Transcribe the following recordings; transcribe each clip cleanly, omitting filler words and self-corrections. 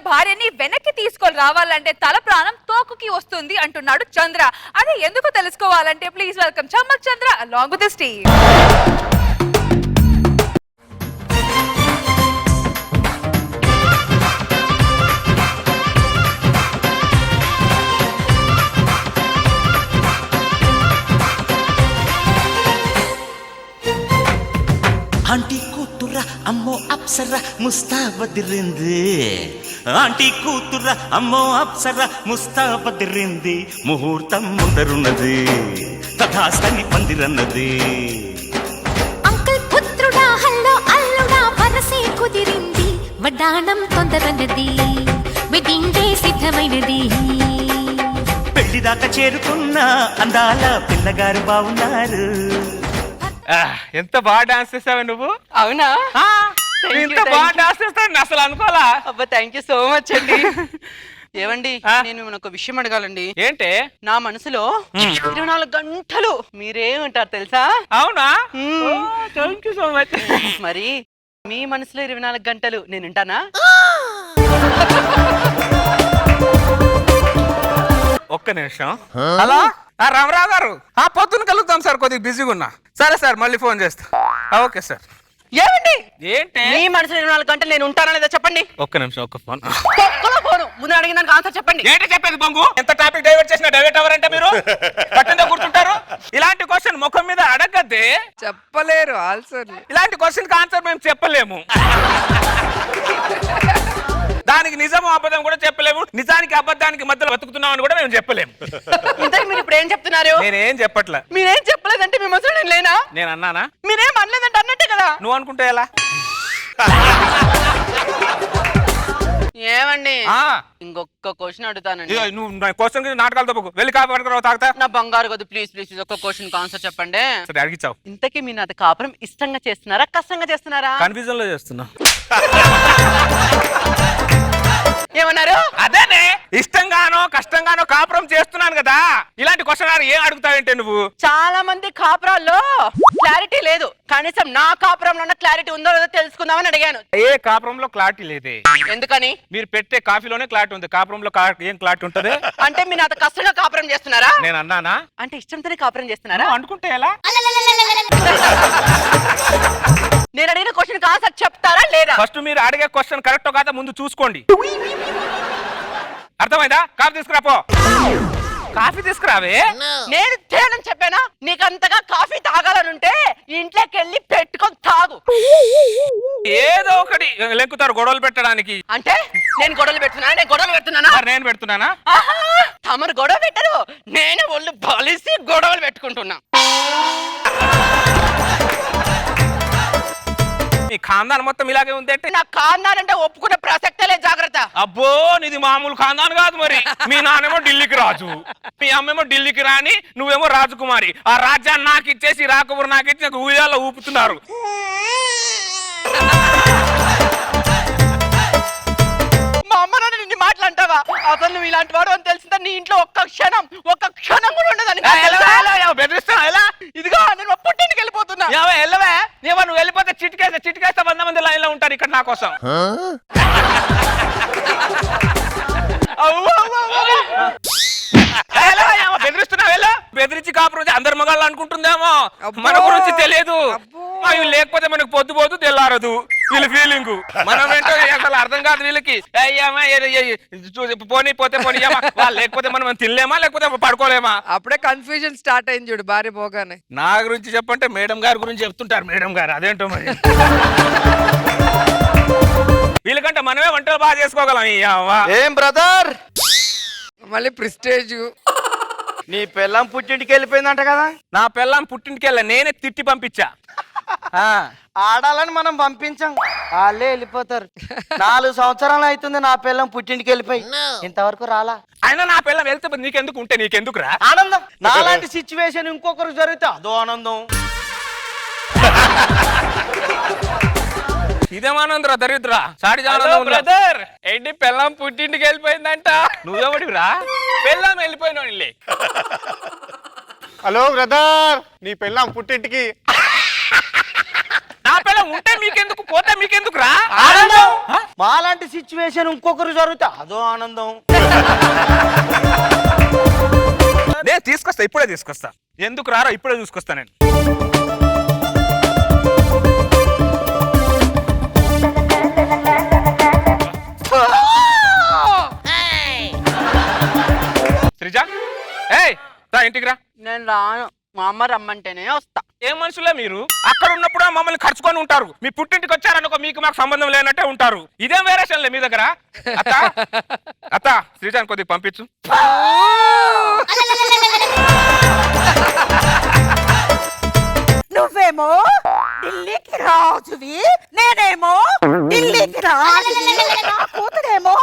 భార్యని వెనక్కి తీసుకొని రావాలంటే తల ప్రాణం తోకుకి వస్తుంది అంటున్నాడు చంద్ర. అది ఎందుకు తెలుసుకోవాలంటే please welcome Chammak Chandra along with his team. Aunty కూతుర అమ్మో అప్సర ముస్తాబదిరింది ఆంటీ కూతుర అమ్మో అప్సర ముస్తాబదిరింది ముహూర్తం ముందరున్నది తథాస్తని పందిరన్నది అంకుల్ పుత్రుడా హల్లో అల్లుడా వరసే కుదిరింది వడ్డాణం తొందరన్నది వెడ్డింగ్ డే సిద్ధమైనది పెళ్లిదాకా చేరుకున్న అందాల పిల్లగారు బాగున్నారు ఎంత బాగా డాన్స్ చేసావు నువ్వు. అవునా? ఎంత బాగా డాన్స్ చేస్తావు అసలు అనుకోలా. అబ్బా థ్యాంక్ యూ సో మచ్ అండి. ఏవండి నేను ఒక విషయం అడగాలండి. ఏంటే? నా మనసులో 24 గంటలు మీరేమంటారు తెలుసా? అవునా? Thank you so much. మరి మీ మనసులో 24 గంటలు నేను ఉంటానా? ఒక్క నిమిషం. హలో రామరావు గారు, పొద్దున కలుగుతాం సార్, కొద్దిగా బిజీగా ఉన్నా. సరే సార్ మళ్ళీ ఫోన్ చేస్తా. Okay sir. ఏమండి ఏంటి మీ మనసులో 24 గంటలు నేను ఉంటానా లేదా చెప్పండి. ఒక్క నిమిషం, ఒక్క ఫోన్. ఫోను ముందు అడిగిన దానికి ఆన్సర్ చెప్పండి. ఏంటి చెప్పేది బంగు? ఎంత టాపిక్ డైవర్ట్ చేసినా డైవర్ట్ అవ్వరంటే మీరు పట్టిందో కూర్చుంటారు. ఇలాంటి క్వశ్చన్ ముఖం మీద అడగద్దే, చెప్పలేరు ఆన్సర్. ఇలాంటి క్వశ్చన్ కి ఆన్సర్ మేము చెప్పలేము. దానికి నిజము అబద్ధం కూడా చెప్పలేము. నిజానికి అబద్ధానికి మధ్యలో బతుకుతున్నామని కూడా మేము చెప్పలేము. ఇంతకు మీరు ఇప్పుడు ఏం చెప్తున్నారు? నేనేం చెప్పట్లే. మీరేం చెప్పలేదంటే మీ మనసులో నేను లేనా? నేను అన్నానా? మీరేం అనలేదంటే అన్నట్టే కదా. నువ్వు అనుకుంటే ఎలా? ఏమండి ఇంకొక క్వశ్చన్ అడుగుతానండి. నువ్వు క్వశ్చన్ నాటకాలు తప్పకు, వెళ్ళి కాపాడుకురావు తాగుతా. నా బంగారు కదా ప్లీజ్ ప్లీజ్ ఒక్క క్వశ్చన్ ఆన్సర్ చెప్పండి. సరే అడిగిచావు. ఇంతకీ మీరు నాతో కాపురం ఇష్టంగా చేస్తున్నారా కష్టంగా చేస్తున్నారా? కన్ఫ్యూజన్ లో చేస్తున్నా. ఏమన్నారు? అదేనే, ఇష్టంగానో కష్టంగానో కాపురం చేస్తున్నాను కదా. ఇలాంటి క్వశ్చన్ ఏం అడుగుతావంటే నువ్వు? చాలా మంది కాపురాల్లో క్లారిటీ లేదు, కనీసం నా కాపురంలో క్లారిటీ ఉందో లేదో తెలుసుకుందామని అడిగాను. ఏ కాపురంలో క్లారిటీ లేదే. ఎందుకని? మీరు పెట్టే కాఫీలోనే క్లారిటీ ఉంది, కాపురంలో ఏం క్లారిటీ ఉంటది? అంటే మీరు నాతో కష్టంగా కాపురం చేస్తున్నారా? నేను అన్నానా? అంటే ఇష్టంతోనే కాపురం చేస్తున్నారా? అనుకుంటే ఎలా? నేను అడిగిన క్వశ్చన్ ఆన్సర్ చెప్తారా లేదా? ఫస్ట్ మీరు అడిగే క్వశ్చన్ కరెక్ట్ కాదా ముందు చూసుకోండి. అర్థమైందా? కాఫీ తీసుకురాపో. కాఫీ తీసుకురావే. నేను తేనని చెప్పానా? నీకంతగా కాఫీ తాగాలనుంటే ఇంట్లోకి వెళ్ళి పెట్టుకొని తాగు. ఏదో ఒకటి లెక్కుతారు గొడవలు పెట్టడానికి. అంటే నేను గొడవలు పెడుతున్నానా? నేను గొడవలు పెడుతున్నానా? నేను పెడుతున్నానా? తమరు గొడవ పెట్టరు, నేను ఒళ్ళు బలిసి గొడవలు పెట్టుకుంటున్నా. మీ ఖాందాన్ మొత్తం ఇలాగే ఉంది అంటే? నా ఖాందాన్ అంటే ఒప్పుకునే ప్రసక్తే లేదు, జాగ్రత్త. అబ్బో నీది మామూలు ఖాందాన్ కాదు మరి. మీ నాన్నేమో ఢిల్లీకి రాజు, మీ అమ్మేమో ఢిల్లీకి రాణి, నువ్వేమో రాజకుమారి. ఆ రాజ్యాన్ని నాకు ఇచ్చేసి రాకబురు నాకు ఇచ్చి నాకు ఊయాల్లో ఊపుతున్నారు. మా అమ్మ నాన్న నిన్ను మాట్లాంటావా? అసలు నువ్వు ఇలాంటి వాడు అని తెలిసిందా నీ ఇంట్లో ఒక్క క్షణం కూడా ఉండదని. బెదిరిస్తున్నా ఎలా? ఇదిగో నేను పుట్టింటికి వెళ్ళిపోతున్నా. వెళ్ళవే, నువ్వు వెళ్ళిపోతే చిటికేస్తే 100 మంది లైన్ లో ఉంటారు ఇక్కడ నా కోసం. బెదిరిస్తున్నావు, బెదిరించి కాపురం అందరు మగాళ్ళు అనుకుంటుందేమో, మన గురించి తెలియదు. అవి లేకపోతే మనకు పొద్దు పోదు తెల్లారదు వీళ్ళ ఫీలింగ్. మనం ఏంటో అసలు అర్థం కాదు వీళ్ళకి. అయ్యామా పోనీ పోతే పోనీయమా, వాళ్ళు లేకపోతే మనం తినలేమా లేకపోతే పడుకోలేమా? అప్పుడే కన్ఫ్యూజన్ స్టార్ట్ అయింది చూడు భార్య పోగానే. నా గురించి చెప్పంటే మేడం గారి గురించి చెప్తుంటారు. మేడం గారు అదేంటో మరి. వీళ్ళకంటే మనమే వంటలు బాగా చేసుకోగలం. ఏం బ్రదర్ మళ్ళీ ప్రిస్టేజ్. నీ పెళ్ళం పుట్టింటికి వెళ్ళిపోయిందంట కదా? నా పెళ్ళాం పుట్టింటికి వెళ్ళా, నేనే తిట్టి పంపించా. ఆడాలని మనం పంపించాం, వాళ్ళే వెళ్ళిపోతారు. 4 సంవత్సరాలు అవుతుంది నా పిల్లం పుట్టింటికి వెళ్ళిపోయి, ఇంతవరకు రాలా. అయినా నా పిల్లం వెళ్తే నీకెందుకు ఉంటే నీకెందుకు రా ఆనందం. నాలాంటి సిచ్యువేషన్ ఇంకొకరు జరిగితే అదో ఆనందం. ఇదేమానందరా దరిద్రా సాడి బ్రదర్. ఏంటి పెళ్ళాం పుట్టింటికి వెళ్ళిపోయిందంట? నువ్వెవడిరా? పెళ్ళాం వెళ్ళిపోయిన. హలో బ్రదర్, నీ పెళ్ళాం పుట్టింటికి నా పిల్ల ఉంటే మీకెందుకు పోతే మీకెందుకు రా ఆనందం మాలాంటి సిచ్యువేషన్ ఇంకొకరు జరిగితే అదో ఆనందం. నేను తీసుకొస్తా, ఇప్పుడే తీసుకొస్తా. ఎందుకు రారా, ఇప్పుడే తీసుకొస్తా నేను. శ్రీజ, ఏయ్ రా ఇంటికి రా. నేను రాను, మా అమ్మ రమ్మంటేనే వస్తా. ఏం మనుషులే మీరు? అక్కడ ఉన్నప్పుడు మమ్మల్ని ఖర్చుకొని ఉంటారు, మీ పుట్టింటికి వచ్చారనుకో మీకు మాకు సంబంధం లేనట్టే ఉంటారు. ఇదేం వేరేషన్లే మీ దగ్గర. అత్త అత్త శ్రీజాన్ కొద్దిగా పంపించు. నువ్వేమో ఢిల్లీకి రాజువి, నేనేమో ఢిల్లీకి రాజు. నా కూతురేమో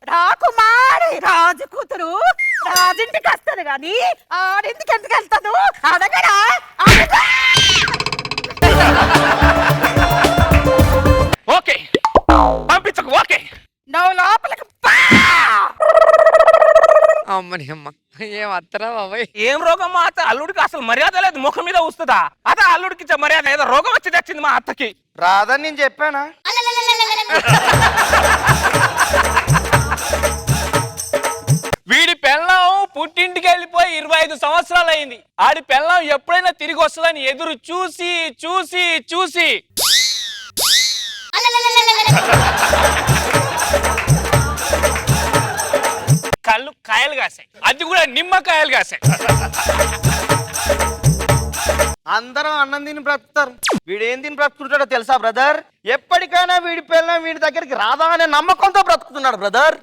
రాకుమారి రాజు కూతురు. రాజింటికి వస్తాను గాని ఆడింటికి ఎందుకు వెళ్తాను? అడగరా, అడగా. ఓకే పంపించకు. ఓకే నువ్వు లోపలికి పా. అమ్మని అమ్మ, ఏం అత్తరా బాబాయ్? ఏం రోగం మా అత్త? అల్లుడికి అసలు మర్యాద లేదు, ముఖం మీద వస్తుందా? అదే అల్లుడికి ఇచ్చే మర్యాద. ఏదో రోగం వచ్చి తెచ్చింది మా అత్తకి. రాదని నేను చెప్పానా? వీడి పెళ్ళం పుట్టింటికి వెళ్ళిపోయి 25 సంవత్సరాలు అయింది. ఆడి పెళ్ళం ఎప్పుడైనా తిరిగి వస్తుందని ఎదురు చూసి చూసి చూసి కళ్ళు కాయలు కాసాయి, అది కూడా నిమ్మకాయలు కాసాయి. అందరం అన్నం తిని బ్రతుకుతారు, వీడేం తిని బ్రతుకుంటాడో తెలుసా బ్రదర్? ఎప్పటికైనా వీడి పిల్లలు వీడి దగ్గరికి రాదా అనే నమ్మకంతో బ్రతుకుతున్నాడు బ్రదర్.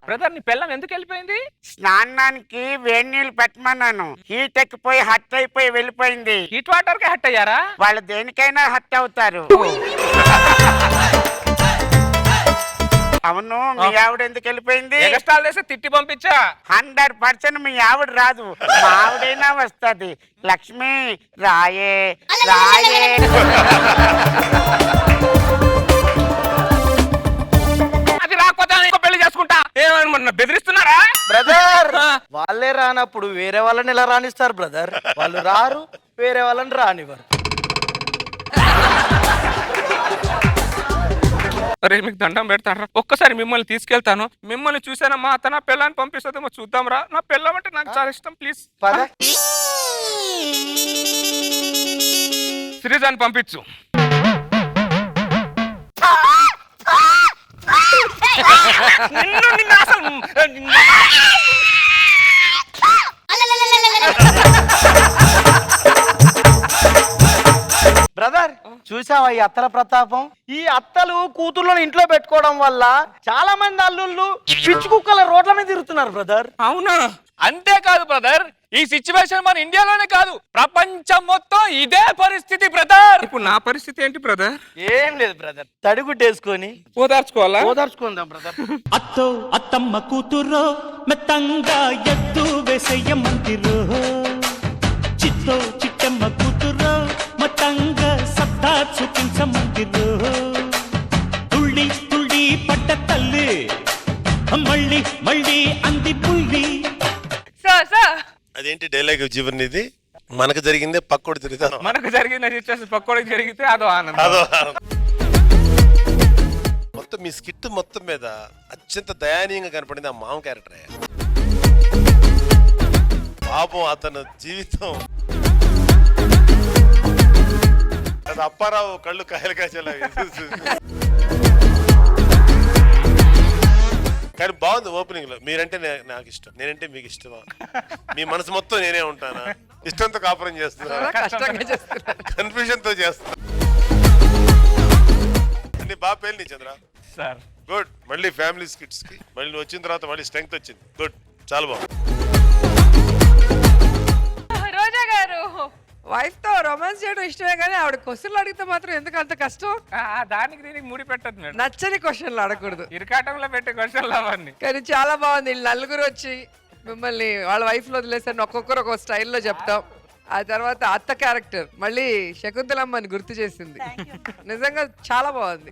బ్రదర్ నీ పెళ్ళం ఎందుకు వెళ్ళిపోయింది? స్నానానికి వేడి నీళ్ళు పెట్టమన్నాను, హీట్ ఎక్కిపోయి హట్ అయిపోయి వెళ్ళిపోయింది. హీట్ వాటర్ కి హట్ అయ్యారా? వాళ్ళు దేనికైనా హట్ అవుతారు. అవును, మీ ఆవిడ ఎందుకు వెళ్ళిపోయింది? ఎగస్టాల్ చేసి తిట్టి పంపించా. 100% మీ ఆవిడ రాదు, మా ఆవిడైనా వస్తది. లక్ష్మి రాయే రాయే. అది రాకపోతే ఇంకో పెళ్లి చేసుకుంటా. ఏమన్నా బెదిరిస్తున్నారా? బ్రదర్ వాళ్ళే రానప్పుడు వేరే వాళ్ళని ఎలా రాణిస్తారు బ్రదర్? వాళ్ళు రారు, వేరే వాళ్ళని రానివ్వరు. అరే మీకు దండం పెడతారా? ఒక్కసారి మిమ్మల్ని తీసుకెళ్తాను. మిమ్మల్ని చూసానా మా అత్త నా పిల్లని పంపిస్తుందేమో చూద్దాం రా. నా పిల్లం అంటే నాకు చాలా ఇష్టం. ప్లీజ్ పద. శ్రీజాన్ పంపించు. నిన్ను అసలు బ్రదర్ చూసావా ఈ అత్తల ప్రతాపం? ఈ అత్తలు కూతుర్లను ఇంట్లో పెట్టుకోవడం వల్ల చాలా మంది అల్లుళ్ళు పిచ్చి కుక్కల రోడ్ల మీద తిరుగుతున్నారు బ్రదర్. అవునా? అంతేకాదు బ్రదర్, ఈ సిచ్యువేషన్ మన ఇండియాలోనే కాదు, ప్రపంచం మొత్తం ఇదే పరిస్థితి బ్రదర్. ఇప్పుడు నా పరిస్థితి ఏంటి బ్రదర్? ఏం లేదు బ్రదర్, తడిగుడ్డేసుకొని ఓదార్చుకోవాలా? ఓదార్చుకుందాం బ్రదర్. అత్తో అత్తమ్మ కూతురో మెత్తంగా ఎత్తు వేసేయమంతిరో, చిత్తో చిట్టమ్మ కూతురో మొత్తంగా సత్తా చూపించమంతిరో, తుళ్ళి తుళ్ళి పడ్డ తల్లి మళ్ళీ మళ్ళీ అంది పుల్లి. సార్ సార్ అదేంటి డైలాగ్ జీవన్ ఇది? మనకు జరిగిందే పక్కోడు తిరుగుతాను. మనకు జరిగిన సిచ్యువేషన్ పక్కోడికి జరిగితే అదో ఆనందం. అదో మొత్తం మీ స్కిట్ మొత్తం మీద అత్యంత దయానీయంగా కనపడింది ఆ మామ క్యారెక్టర్. పాపం అతను జీవితం అది అప్పారావు కళ్ళు కాయలు కాసేలాగా. కానీ బాగుంది ఓపెనింగ్ లో. మీరంటే నాకు ఇష్టం, నేనంటే మీకు ఇష్టమా? మీ మనసు మొత్తం నేనే ఉంటానా? ఇష్టంతో కాపురం చేస్తున్నా, కన్ఫ్యూజన్ తో చేస్తున్నా. అన్ని బాగా పేర్లు చంద్ర. Sir good. మళ్ళీ ఫ్యామిలీ స్కిట్స్ కి మళ్ళీ వచ్చిన తర్వాత మళ్ళీ స్ట్రెంగ్త్ వచ్చింది. గుడ్, చాలా బాగుంది. రోజా గారు వైఫ్ తో రొమాన్స్ చేయడం ఇష్టమే కానీ ఆవిడ క్వశ్చన్లు అడిగితే మాత్రం ఎందుకు అంత కష్టం? దానికి దీనికి ముడి పెట్టదు మేడం. నచ్చని క్వశ్చన్లు అడగకూడదు. ఇరకాటంలో పెట్టే క్వశ్చన్లు అవన్నీ. కానీ చాలా బాగుంది. వీళ్ళు నలుగురు వచ్చి మిమ్మల్ని వాళ్ళ వైఫ్ లో వదిలేసారు, ఒక్కొక్కరు ఒక స్టైల్లో చెప్తాం. ఆ తర్వాత అత్త క్యారెక్టర్ మళ్ళీ శకుంతలమ్మని గుర్తు చేసింది. నిజంగా చాలా బాగుంది,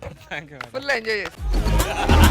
ఫుల్ ఎంజాయ్ చేసింది.